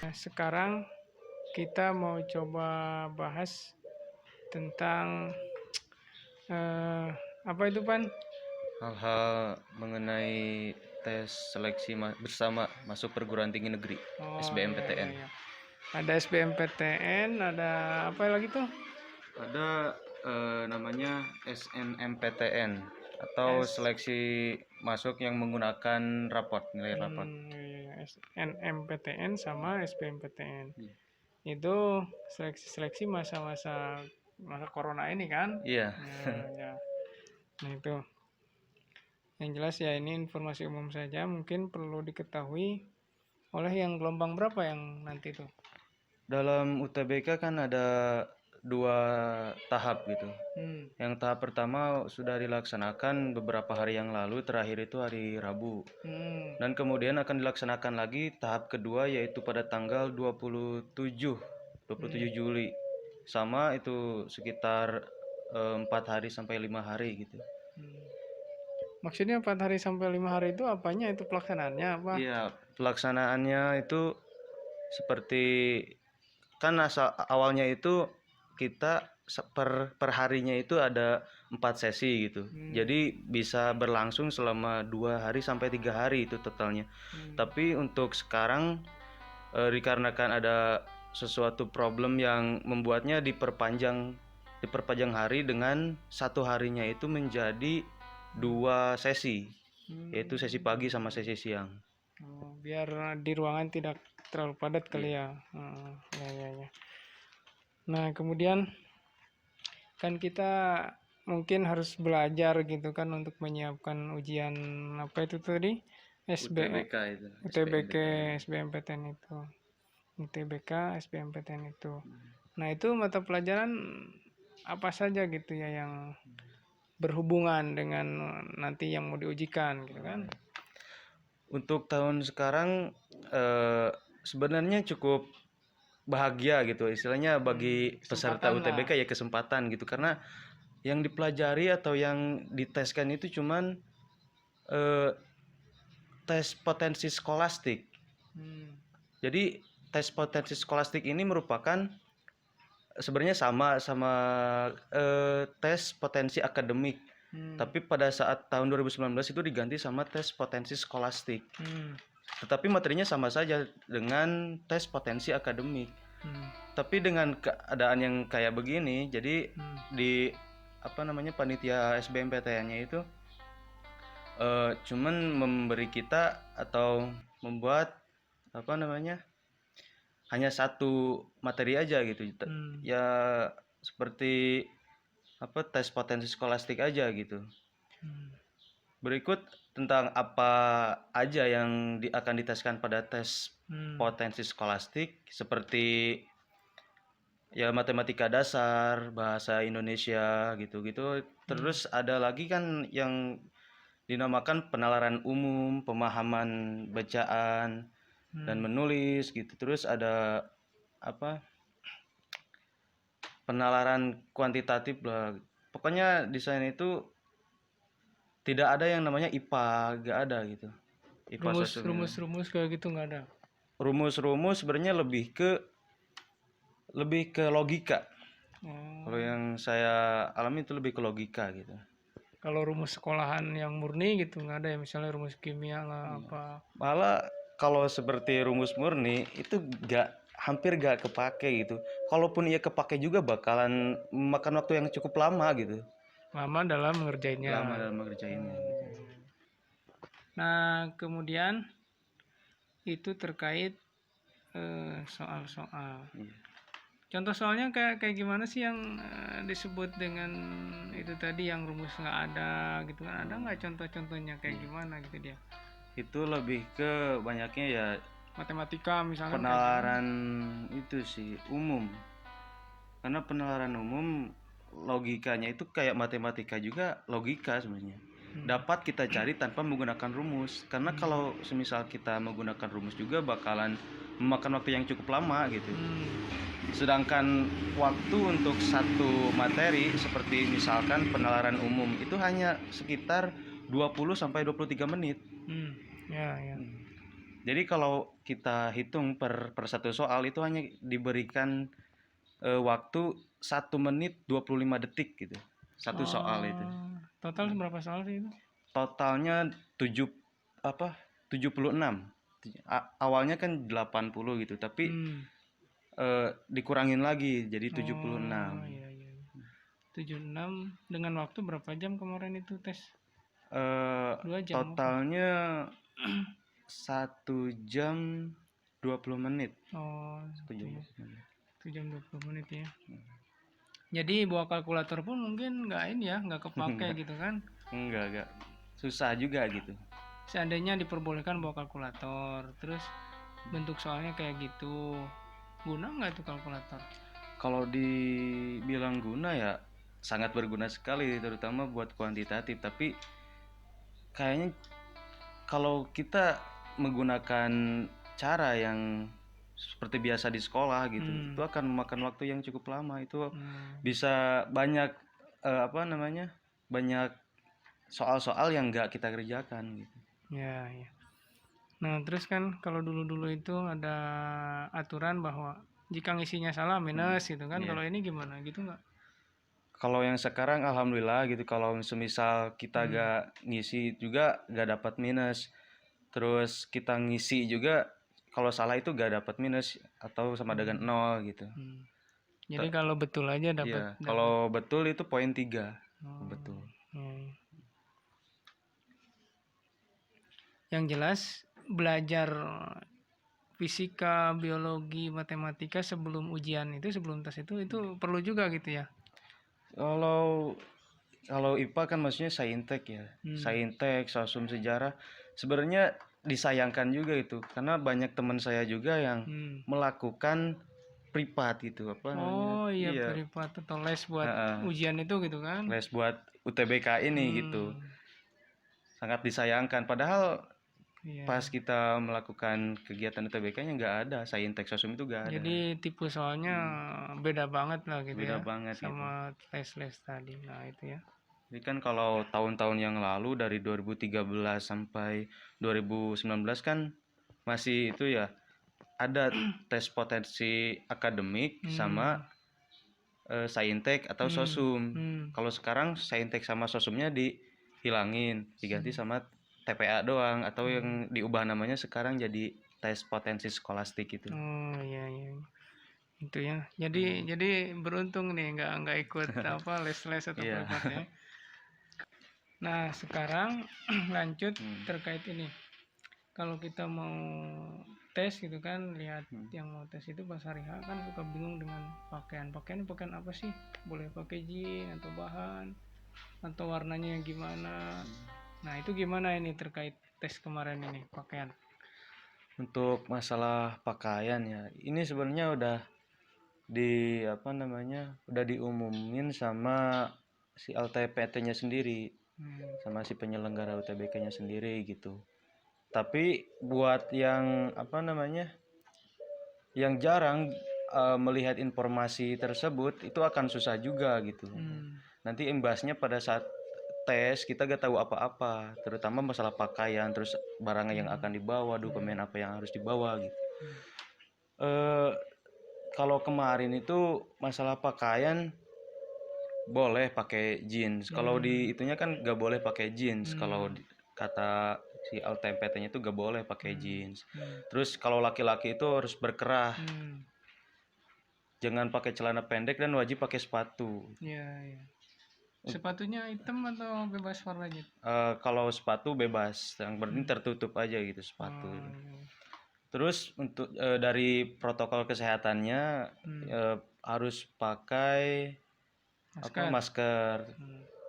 Nah, sekarang kita mau coba bahas tentang apa itu, Pan? Hal-hal mengenai tes seleksi bersama masuk perguruan tinggi negeri Oh, iya, iya, SBMPTN. iya. Ada SBMPTN, ada apa lagi tuh? Ada namanya SNMPTN atau S seleksi masuk yang menggunakan raport, nilai raport. iya, SNMPTN sama SBMPTN. Iya. Itu seleksi masa-masa corona ini kan? Iya. Nah, ya. Nah, itu. Yang jelas ya ini informasi umum saja, mungkin perlu diketahui oleh yang gelombang berapa yang nanti itu. Dalam UTBK kan ada dua tahap gitu. Hmm. Yang tahap pertama sudah dilaksanakan beberapa hari yang lalu, terakhir itu hari Rabu. Hmm. Dan kemudian akan dilaksanakan lagi tahap kedua yaitu pada tanggal 27 Juli. Sama itu sekitar 4 hari sampai 5 hari gitu. Hmm. Maksudnya 4 hari sampai 5 hari itu apanya? Itu pelaksanaannya apa? Iya, pelaksanaannya itu seperti kan awalnya itu kita per harinya itu ada 4 sesi gitu. Jadi bisa berlangsung selama 2 hari sampai 3 hari itu totalnya. Tapi untuk sekarang dikarenakan ada sesuatu problem yang membuatnya diperpanjang hari dengan satu harinya itu menjadi 2 sesi, yaitu sesi pagi sama sesi siang. Oh, biar di ruangan tidak terlalu padat kali ya. Ya, ya, ya. Nah, kemudian kan kita mungkin harus belajar gitu kan untuk menyiapkan ujian apa itu tadi? UTBK itu, UTBK, SBMPTN. SBMPTN itu. UTBK, SBMPTN itu. Nah, itu mata pelajaran apa saja gitu ya yang berhubungan dengan nanti yang mau diujikan gitu kan? Untuk tahun sekarang sebenarnya cukup bahagia gitu istilahnya bagi peserta UTBK ya, kesempatan gitu, karena yang dipelajari atau yang diteskan itu cuman tes potensi skolastik. Jadi tes potensi skolastik ini merupakan sebenarnya sama tes potensi akademik. Tapi pada saat tahun 2019 itu diganti sama tes potensi skolastik. Tetapi materinya sama saja dengan tes potensi akademik. Tapi dengan keadaan yang kayak begini, jadi di panitia SBMPTN-nya itu cuman memberi kita atau membuat hanya satu materi aja gitu. Ya seperti tes potensi skolastik aja gitu. Berikut tentang apa aja yang akan diteskan pada tes potensi skolastik, seperti ya matematika dasar, bahasa Indonesia gitu-gitu. Terus ada lagi kan yang dinamakan penalaran umum, pemahaman bacaan dan menulis gitu. Terus ada penalaran kuantitatif lah. Pokoknya di sana itu tidak ada yang namanya IPA, gak ada gitu. IPA Rumus-rumus kayak gitu nggak ada. Rumus-rumus sebenarnya lebih ke logika. Kalau yang saya alami itu lebih ke logika gitu. Kalau rumus sekolahan yang murni gitu nggak ada ya, misalnya rumus kimia lah apa. Malah kalau seperti rumus murni itu hampir gak kepake gitu. Kalaupun ia kepake juga bakalan memakan waktu yang cukup lama gitu. Lama dalam mengerjainnya. Lama dalam mengerjainnya gitu. Nah, kemudian itu terkait soal-soal. Contoh soalnya kayak gimana sih yang disebut dengan itu tadi yang rumus nggak ada gitu kan? Ada nggak contoh-contohnya kayak gimana gitu dia? Itu lebih ke banyaknya ya Matematika misalnya. penalaran itu sih umum. Karena penalaran umum logikanya itu kayak matematika juga, logika sebenarnya. Dapat kita cari tanpa menggunakan rumus. Karena kalau semisal kita menggunakan rumus juga bakalan memakan waktu yang cukup lama gitu. Sedangkan waktu untuk satu materi seperti misalkan penalaran umum itu hanya sekitar 20 sampai 23 menit. Ya, ya. Jadi kalau kita hitung per satu soal itu hanya diberikan waktu 1 menit 25 detik gitu. Satu soal itu. Total berapa soal sih itu? Totalnya 7 apa? 76. Awalnya kan 80 gitu, tapi dikurangin lagi jadi 76. Oh iya iya. 76 dengan waktu berapa jam kemarin itu tes? 2 jam apa? Totalnya 1 jam 20 menit. Oh, 1 jam 20 menit. 1 jam 20 menit ya. Jadi bawa kalkulator pun mungkin nggak ini ya, nggak kepake gitu kan? Enggak. Susah juga gitu. Seandainya diperbolehkan bawa kalkulator, terus bentuk soalnya kayak gitu, guna nggak itu kalkulator? Kalau dibilang guna ya sangat berguna sekali, terutama buat kuantitatif. Tapi kayaknya kalau kita menggunakan cara yang seperti biasa di sekolah gitu, itu akan memakan waktu yang cukup lama. Itu bisa banyak banyak soal-soal yang nggak kita kerjakan gitu. Ya, ya. Nah, terus kan kalau dulu-dulu itu ada aturan bahwa jika ngisinya salah minus gitu kan. Iya. Kalau ini gimana gitu nggak? Kalau yang sekarang alhamdulillah gitu, kalau semisal kita gak ngisi juga gak dapat minus. Terus kita ngisi juga kalau salah itu gak dapat minus atau sama dengan 0 gitu. Jadi kalau betul aja dapat. Iya, kalau betul itu poin 3. Betul. Ya. Yang jelas belajar fisika, biologi, matematika sebelum ujian itu, sebelum tes itu perlu juga gitu ya. Kalau IPA kan maksudnya saintek ya. Saintek, sosum, sejarah. Sebenarnya disayangkan juga itu karena banyak teman saya juga yang melakukan privat gitu apa namanya. Oh iya, privat atau les buat ujian itu gitu kan. Les buat UTBK ini gitu. Sangat disayangkan padahal pas kita melakukan kegiatan UTBK-nya nggak ada, saintek sosum itu nggak ada. Jadi tipe soalnya beda banget lah gitu Beda ya. banget sama les-les tadi. Nah, itu ya. Jadi kan kalau tahun-tahun yang lalu dari 2013 sampai 2019 kan masih itu ya, ada tes potensi akademik sama saintek atau sosum. Kalau sekarang saintek sama sosumnya dihilangin, diganti sama TPA doang, atau yang diubah namanya sekarang jadi tes potensi skolastik gitu. Oh iya iya. Itu ya. Jadi beruntung nih nggak ikut apa les-les atau privat ya. Nah, sekarang lanjut terkait ini. Kalau kita mau tes gitu kan, lihat yang mau tes itu pas hari H kan suka bingung dengan pakaian apa sih, boleh pakai jeans atau bahan atau warnanya yang gimana. Nah, itu gimana ini terkait tes kemarin ini pakaian? Untuk masalah pakaian ya, ini sebenarnya udah udah diumumin sama si LTPT-nya sendiri, sama si penyelenggara UTBK-nya sendiri gitu. Tapi buat yang yang jarang melihat informasi tersebut itu akan susah juga gitu. Nanti imbasnya pada saat tes kita gak tahu apa-apa, terutama masalah pakaian, terus barang yang akan dibawa, dokumen apa yang harus dibawa gitu. Kalau kemarin itu masalah pakaian boleh pakai jeans. Kalau di itunya kan gak boleh pakai jeans. Kalau kata si LTMPT-nya itu gak boleh pakai jeans. Terus kalau laki-laki itu harus berkerah. Jangan pakai celana pendek dan wajib pakai sepatu. Iya. Sepatunya hitam atau bebas warnanya? Kalau sepatu bebas, yang penting tertutup aja gitu sepatu. Terus untuk dari protokol kesehatannya harus pakai masker.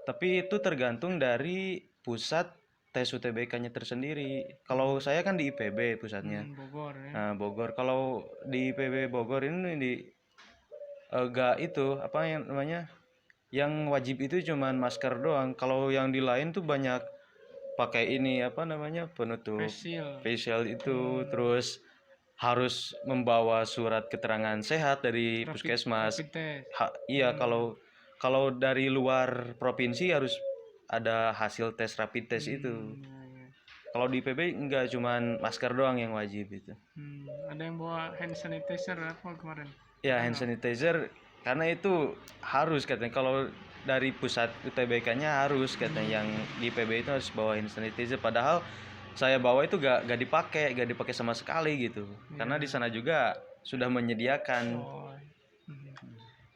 Tapi itu tergantung dari pusat tes UTBK-nya tersendiri. Kalau saya kan di IPB pusatnya. Bogor ya. Nah, Bogor. Kalau di IPB Bogor ini gak itu apa yang namanya? Yang wajib itu cuman masker doang. Kalau yang di lain tuh banyak pakai ini penutup facial itu, terus harus membawa surat keterangan sehat dari puskesmas. Iya, kalau dari luar provinsi harus ada hasil tes rapid test itu. Kalau di IPB enggak, cuman masker doang yang wajib itu. Ada yang bawa hand sanitizer apa kemarin? Ya, hand sanitizer karena itu harus katanya, kalau dari pusat UTBK-nya harus katanya, yang di IPB itu harus bawa hand sanitizer, padahal saya bawa itu gak dipakai sama sekali gitu. Karena di sana juga sudah menyediakan. Oh.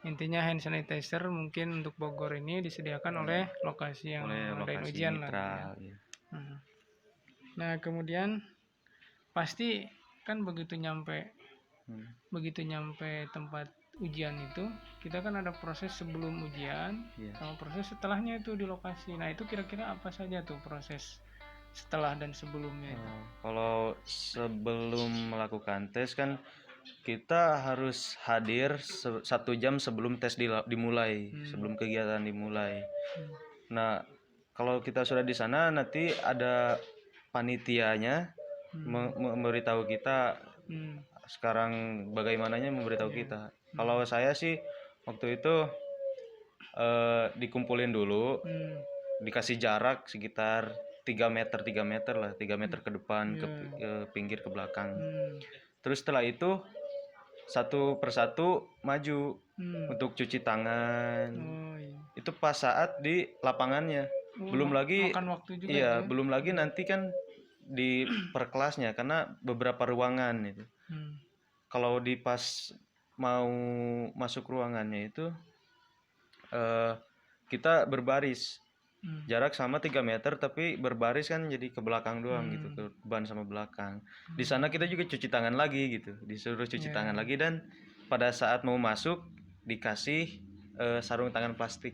Intinya hand sanitizer mungkin untuk Bogor ini disediakan oleh lokasi yang oleh ngadain lokasi ujian lah. mitra. Ya. Nah, kemudian pasti kan begitu nyampe tempat ujian itu, kita kan ada proses sebelum ujian sama proses setelahnya itu di lokasi. Nah, itu kira-kira apa saja tuh proses setelah dan sebelumnya itu? Kalau sebelum melakukan tes kan kita harus hadir 1 jam sebelum tes dimulai, sebelum kegiatan dimulai. Nah, kalau kita sudah di sana, nanti ada panitianya memberitahu kita sekarang bagaimananya, memberitahu kita. Kalau saya sih waktu itu dikumpulin dulu, dikasih jarak sekitar 3 meter lah, 3 meter ke depan, ke pinggir, ke belakang. Terus setelah itu satu persatu maju untuk cuci tangan. Itu pas saat di lapangannya. Belum lagi makan waktu juga iya, belum lagi nanti kan di per kelasnya, karena beberapa ruangan itu. Kalau di pas mau masuk ruangannya itu kita berbaris. Jarak sama 3 meter tapi berbaris kan, jadi ke belakang doang gitu, ke depan sama belakang. Di sana kita juga cuci tangan lagi gitu, disuruh cuci tangan lagi, dan pada saat mau masuk dikasih sarung tangan plastik.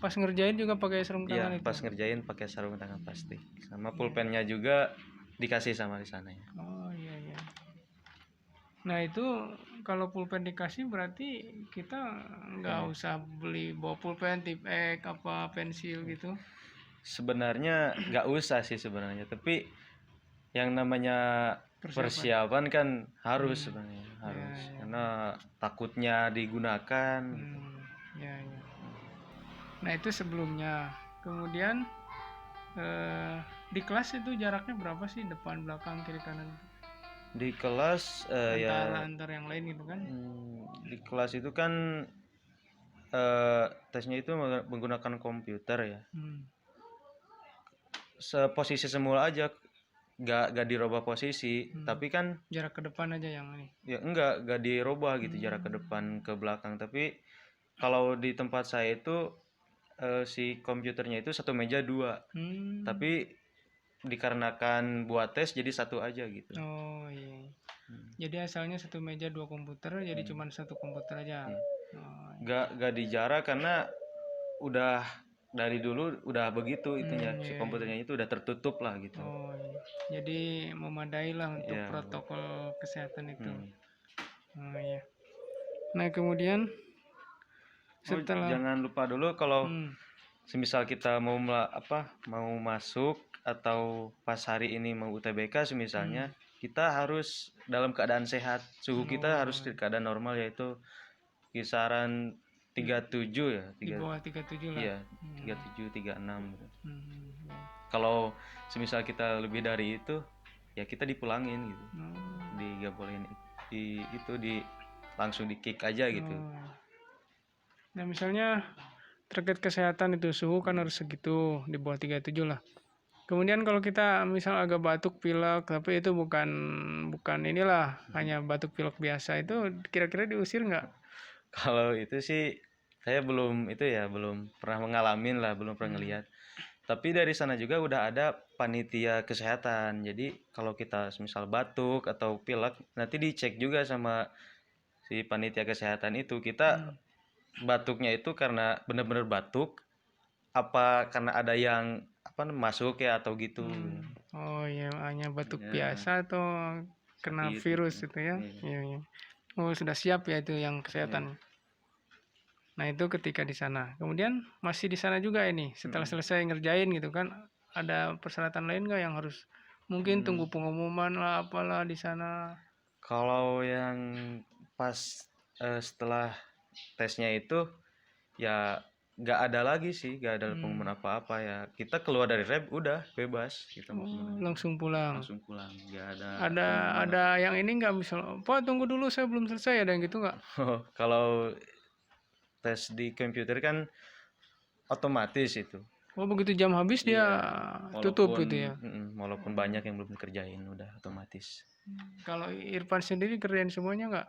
Pas ngerjain juga pakai sarung tangan Iya, itu? pas ngerjain pakai sarung tangan plastik. Sama pulpennya juga dikasih sama di sana ya. Oh iya. Nah, itu kalau pulpen dikasih berarti kita nggak usah bawa pulpen tip X apa pensil gitu? Sebenarnya nggak usah sih sebenarnya, tapi yang namanya persiapan kan harus sebenarnya, harus. Karena takutnya digunakan. Ya. Nah, itu sebelumnya. Kemudian di kelas itu jaraknya berapa sih, depan belakang kiri kanan? Di kelas antar yang lain gitu kan? Di kelas itu kan tesnya itu menggunakan komputer ya. Seposisi semula aja, gak dirubah posisi, tapi kan jarak ke depan aja yang ini ya gak dirubah gitu, jarak ke depan ke belakang. Tapi kalau di tempat saya itu si komputernya itu 1 meja 2, tapi dikarenakan buat tes jadi 1 aja gitu. Oh iya. Jadi asalnya 1 meja 2 komputer, jadi cuma 1 komputer aja. Gak dijarak karena udah dari dulu udah begitu itunya, si komputernya itu udah tertutup lah gitu. Oh iya. Jadi memadai lah untuk protokol kesehatan itu. Oh iya. Nah, kemudian setelah jangan lupa dulu kalau semisal kita mau masuk atau pas hari ini mau UTBK semisalnya, kita harus dalam keadaan sehat. Suhu kita harus di keadaan normal, yaitu kisaran 37 ya. Di bawah 37 lah. Iya, 37, 36 gitu. Kalau semisal kita lebih dari itu, ya kita dipulangin gitu. Gak bolehin langsung di kick aja gitu. Nah, misalnya terkait kesehatan itu suhu kan harus segitu, di bawah 37 lah. Kemudian kalau kita misal agak batuk pilek, tapi itu bukan inilah, hanya batuk pilek biasa, itu kira-kira diusir nggak? Kalau itu sih saya belum pernah mengalamin lah, belum pernah ngelihat. Tapi dari sana juga udah ada panitia kesehatan. Jadi kalau kita misal batuk atau pilek, nanti dicek juga sama si panitia kesehatan itu. Kita batuknya itu karena benar-benar batuk, apa karena ada yang masuk ya atau gitu. Oh iya, hanya batuk biasa atau kena virus itu ya? Iya. Oh, sudah siap ya itu yang kesehatan. Nah, itu ketika di sana. Kemudian masih di sana juga ini, setelah selesai ngerjain gitu kan, ada persyaratan lain nggak yang harus mungkin tunggu pengumuman lah apalah di sana? Kalau yang pas setelah tesnya itu ya nggak ada lagi sih, nggak ada pengumuman apa-apa ya. Kita keluar dari rep udah bebas, kita mau kemana Langsung pulang. langsung pulang, nggak ada Ada pengumuman ada yang ini nggak, misal, Pak tunggu dulu saya belum selesai, ada yang gitu nggak? apa. Kalau tes di komputer kan otomatis itu. Oh begitu jam habis dia tutup Walaupun gitu ya. walaupun banyak yang belum dikerjain udah otomatis. Kalau Irfan sendiri kerjain semuanya nggak?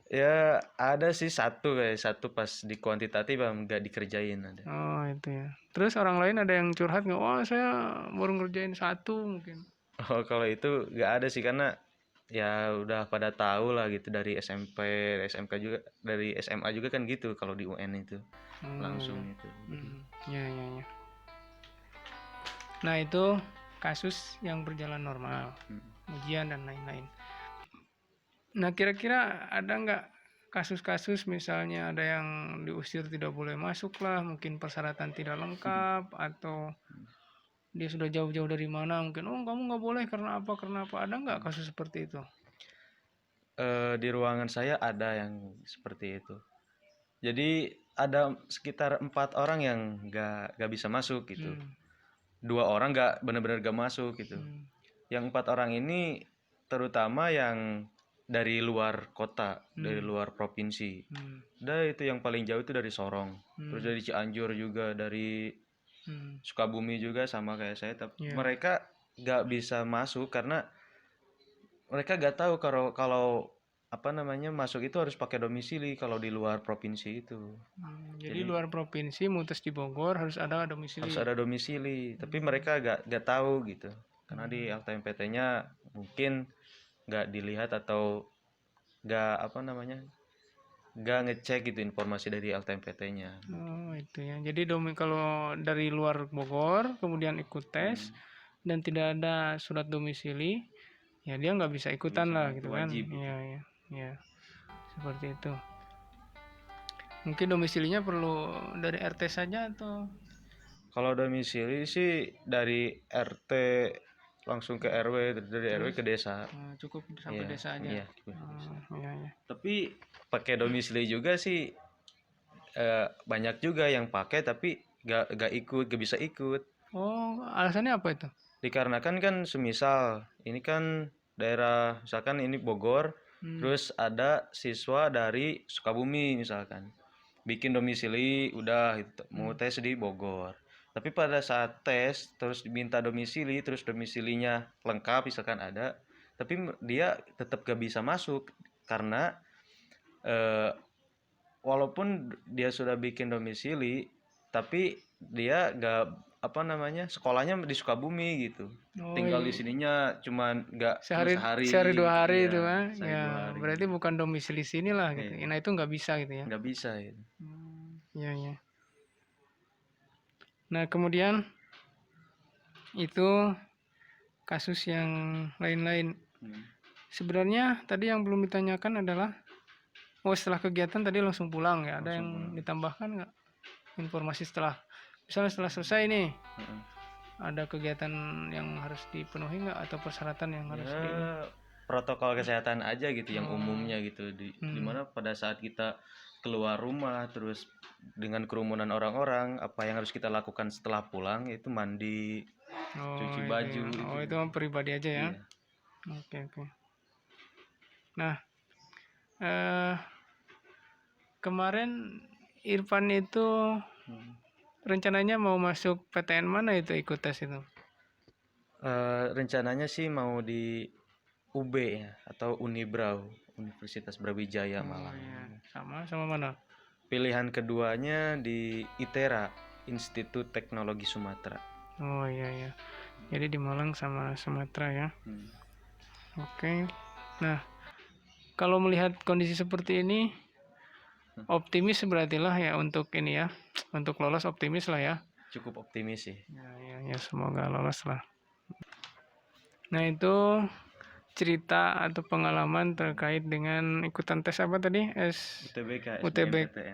Ya ada sih satu pas di kuantitatif nggak dikerjain ada. Oh itu ya. Terus orang lain ada yang curhat nggak? Wah saya baru ngerjain satu mungkin. Oh kalau itu nggak ada sih karena ya udah pada tahu lah gitu dari SMP, SMK juga, dari SMA juga kan gitu kalau di UN itu langsung itu. Ya ya ya. Nah itu kasus yang berjalan normal, ujian dan lain-lain. Nah kira-kira ada nggak kasus-kasus misalnya ada yang diusir tidak boleh masuk lah, mungkin persyaratan tidak lengkap, atau dia sudah jauh-jauh dari mana, mungkin kamu nggak boleh karena apa, ada nggak kasus seperti itu? Di ruangan saya ada yang seperti itu. Jadi ada sekitar 4 orang yang nggak bisa masuk gitu. 2 orang nggak benar-benar nggak masuk gitu. Yang 4 orang ini terutama yang dari luar kota, dari luar provinsi. Itu yang paling jauh itu dari Sorong. Terus dari Cianjur juga, dari Sukabumi juga sama kayak saya. Tapi mereka nggak bisa masuk karena mereka nggak tahu kalau apa namanya masuk itu harus pakai domisili kalau di luar provinsi itu. Jadi luar provinsi mutus di Bogor harus ada domisili. Harus ada domisili, tapi mereka nggak tahu gitu. Karena di LTMPT-nya mungkin nggak dilihat atau nggak apa namanya nggak ngecek gitu informasi dari LTMPT-nya. Oh itu ya. Jadi kalau dari luar Bogor kemudian ikut tes dan tidak ada surat domisili, ya dia nggak bisa ikutan lah gitu kan. Wajib. Ya seperti itu. Mungkin domisilinya perlu dari RT saja atau? Kalau domisili sih dari RT langsung ke RW, dari RW ke desa. Cukup sampai desa aja. Iya. Ya. Tapi pakai domisili juga sih banyak juga yang pakai tapi gak bisa ikut. Oh alasannya apa itu? Dikarenakan kan semisal ini kan daerah misalkan ini Bogor, terus ada siswa dari Sukabumi misalkan bikin domisili udah mau tes di Bogor, tapi pada saat tes terus diminta domisili, terus domisilinya lengkap misalkan ada, tapi dia tetap gak bisa masuk karena walaupun dia sudah bikin domisili tapi dia gak apa namanya sekolahnya di Sukabumi gitu. Tinggal di sininya cuman nggak sehari 2 hari itu kan ya, berarti bukan domisili sini lah gitu. Nah itu nggak bisa gitu ya. Nggak bisa ya. Ya. Nah kemudian itu kasus yang lain-lain. Sebenarnya tadi yang belum ditanyakan adalah setelah kegiatan tadi langsung pulang ya, ada yang ditambahkan nggak informasi misalnya setelah selesai nih ada kegiatan yang harus dipenuhi nggak atau persyaratan yang harus protokol kesehatan aja gitu yang umumnya gitu dimana pada saat kita keluar rumah terus dengan kerumunan orang-orang, apa yang harus kita lakukan setelah pulang itu mandi, cuci baju ya. Itu pribadi aja ya. Oke. Nah kemarin Irfan itu rencananya mau masuk PTN mana itu ikut tes itu? Rencananya sih mau di UB ya atau Unibrau, Universitas Brawijaya Malang. Sama mana? Pilihan keduanya di ITERA, Institut Teknologi Sumatera. Oh iya. Jadi di Malang sama Sumatera ya. Oke. Nah, kalau melihat kondisi seperti ini optimis berarti lah ya untuk ini ya, untuk lolos optimis lah ya. Cukup optimis sih. Ya semoga lolos lah. Nah itu cerita atau pengalaman terkait dengan ikutan tes apa tadi?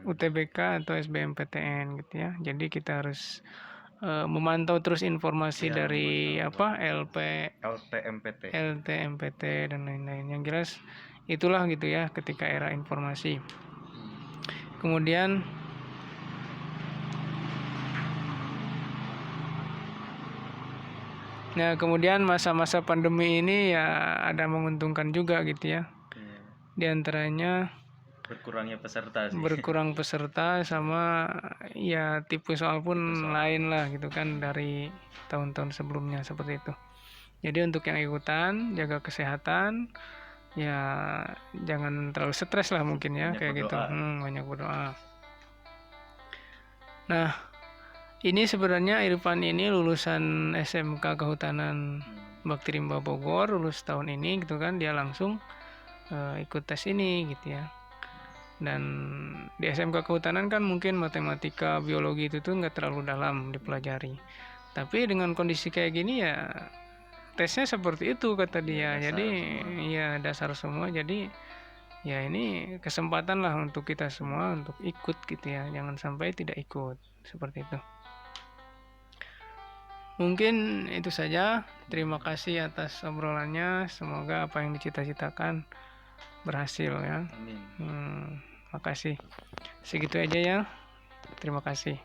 UTBK atau SBMPTN gitu ya. Jadi kita harus memantau terus informasi dari LTMPT dan lain-lain. Yang jelas itulah gitu ya ketika era informasi. Kemudian Nah, kemudian masa-masa pandemi ini ya ada menguntungkan juga gitu ya. Iya. Di antaranya Berkurangnya peserta sih. berkurang peserta sama ya tipe soal pun Tipe soal. lain lah gitu kan dari tahun-tahun sebelumnya seperti itu. Jadi untuk yang ikutan jaga kesehatan, ya jangan terlalu stres lah mungkin ya Banyak kayak gitu. berdoa. Banyak berdoa. Nah, ini sebenarnya Irfan ini lulusan SMK Kehutanan Bakti Rimba Bogor, lulus tahun ini gitu kan, dia langsung ikut tes ini gitu ya. Dan di SMK Kehutanan kan mungkin matematika, biologi itu tuh nggak terlalu dalam dipelajari. Tapi dengan kondisi kayak gini ya tesnya seperti itu kata dia. Dasar Jadi semua. ya dasar semua. Jadi ya ini kesempatan lah untuk kita semua untuk ikut gitu ya. Jangan sampai tidak ikut seperti itu. Mungkin itu saja. Terima kasih atas obrolannya. Semoga apa yang dicita-citakan berhasil ya. Amin. Makasih. Segitu aja ya. Terima kasih.